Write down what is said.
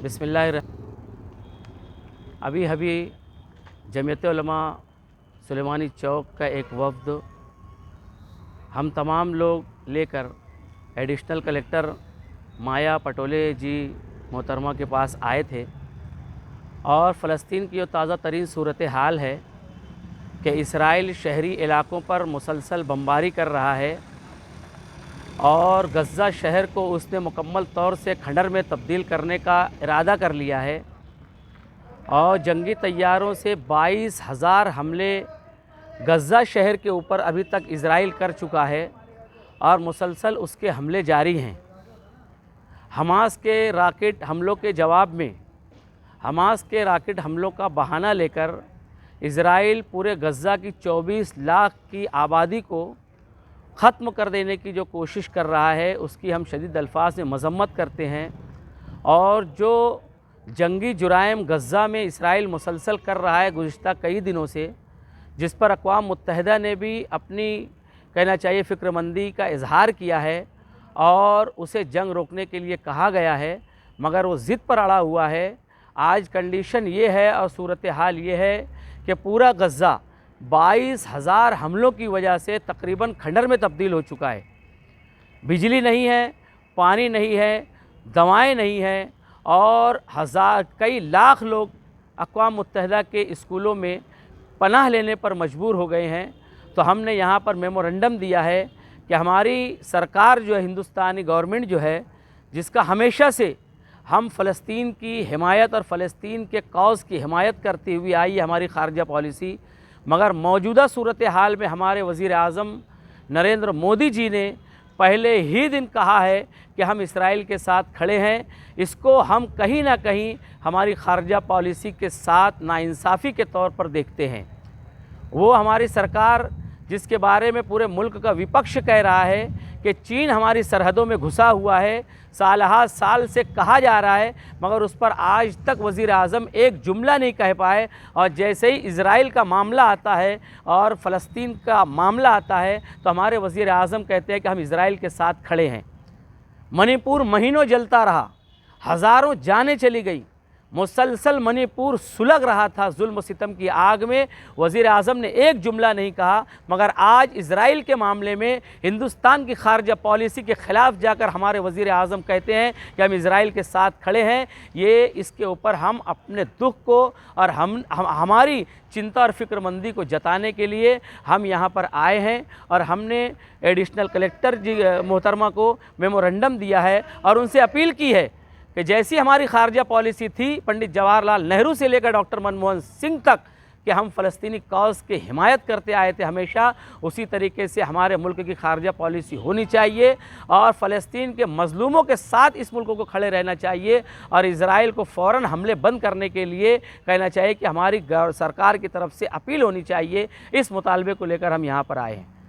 बिस्मिल्लाह। अभी जमीयत उलमा सुलेमानी चौक का एक वफ़द हम तमाम लोग लेकर एडिशनल कलेक्टर माया पटोले जी मोहतरमा के पास आए थे और फ़लस्तीन की जो ताज़ा तरीन सूरत हाल है कि इसराइल शहरी इलाकों पर मुसलसल बमबारी कर रहा है और गज़ा शहर को उसने मुकम्मल तौर से खंडर में तब्दील करने का इरादा कर लिया है और जंगी तैयारों से 22,000 हमले गज़ा शहर के ऊपर अभी तक इज़राइल कर चुका है और मुसलसल उसके हमले जारी हैं। हमास के रॉकेट हमलों के जवाब में हमास के रॉकेट हमलों का बहाना लेकर इज़राइल पूरे गज़ा की 24 लाख की आबादी को ख़त्म कर देने की जो कोशिश कर रहा है उसकी हम शदीद अल्फाज में मज़म्मत करते हैं। और जो जंगी जुराइम गज़ा में इस्राइल मुसलसल कर रहा है गुज़िश्ता कई दिनों से, जिस पर अक़वाम मुत्तहिदा ने भी अपनी कहना चाहिए फ़िक्रमंदी का इजहार किया है और उसे जंग रोकने के लिए कहा गया है, मगर वो ज़िद पर अड़ा हुआ है। आज कंडीशन ये है और सूरत हाल ये है कि पूरा गज़ा 22,000 हमलों की वजह से तकरीबन खंडर में तब्दील हो चुका है। बिजली नहीं है, पानी नहीं है, दवाएं नहीं हैं और कई लाख लोग अक़वाम मुत्तहिदा के स्कूलों में पनाह लेने पर मजबूर हो गए हैं। तो हमने यहाँ पर मेमोरेंडम दिया है कि हमारी सरकार जो है, हिंदुस्तानी गवर्नमेंट जो है, जिसका हमेशा से हम फ़लस्तीन की हिमायत और फ़लस्तीन के कौज़ की हिमायत करती हुई आई है हमारी ख़ारजा पॉलिसी, मगर मौजूदा सूरत हाल में हमारे वज़ीर आज़म नरेंद्र मोदी जी ने पहले ही दिन कहा है कि हम इसराइल के साथ खड़े हैं। इसको हम कहीं ना कहीं हमारी ख़ारजा पॉलिसी के साथ नाइंसाफ़ी के तौर पर देखते हैं। वो हमारी सरकार जिसके बारे में पूरे मुल्क का विपक्ष कह रहा है कि चीन हमारी सरहदों में घुसा हुआ है, साल साल से कहा जा रहा है, मगर उस पर आज तक वज़ीर आज़म एक जुमला नहीं कह पाए। और जैसे ही इज़राइल का मामला आता है और फ़लस्तीन का मामला आता है तो हमारे वज़ीर आज़म कहते हैं कि हम इज़राइल के साथ खड़े हैं। मणिपुर महीनों जलता रहा, हज़ारों जानें चली गई, मुसलसल मणिपुर सुलग रहा था जुल्म सितम की आग में। वज़ीर आज़म ने एक जुमला नहीं कहा, मगर आज इज़राइल के मामले में हिंदुस्तान की ख़ारजा पॉलिसी के ख़िलाफ़ जाकर हमारे वज़ीर आज़म कहते हैं कि हम इज़राइल के साथ खड़े हैं। ये इसके ऊपर हम अपने दुख को और हमारी चिंता और फ़िक्रमंदी को जताने के लिए हम यहाँ पर आए हैं और हमने एडिशनल कलेक्टर जी मोहतरमा को मेमोरेंडम दिया है और उनसे अपील की है कि जैसी हमारी ख़ारजा पॉलिसी थी पंडित जवाहरलाल नेहरू से लेकर डॉक्टर मनमोहन सिंह तक कि हम फ़लस्तीनी कौज़ की हिमायत करते आए थे हमेशा, उसी तरीके से हमारे मुल्क की ख़ारजा पॉलिसी होनी चाहिए और फ़लस्तीन के मज़लूमों के साथ इस मुल्क को खड़े रहना चाहिए और इज़राइल को फ़ौरन हमले बंद करने के लिए कहना चाहिए कि हमारी सरकार की तरफ से अपील होनी चाहिए। इस मुतालबे को लेकर हम यहाँ पर आए हैं।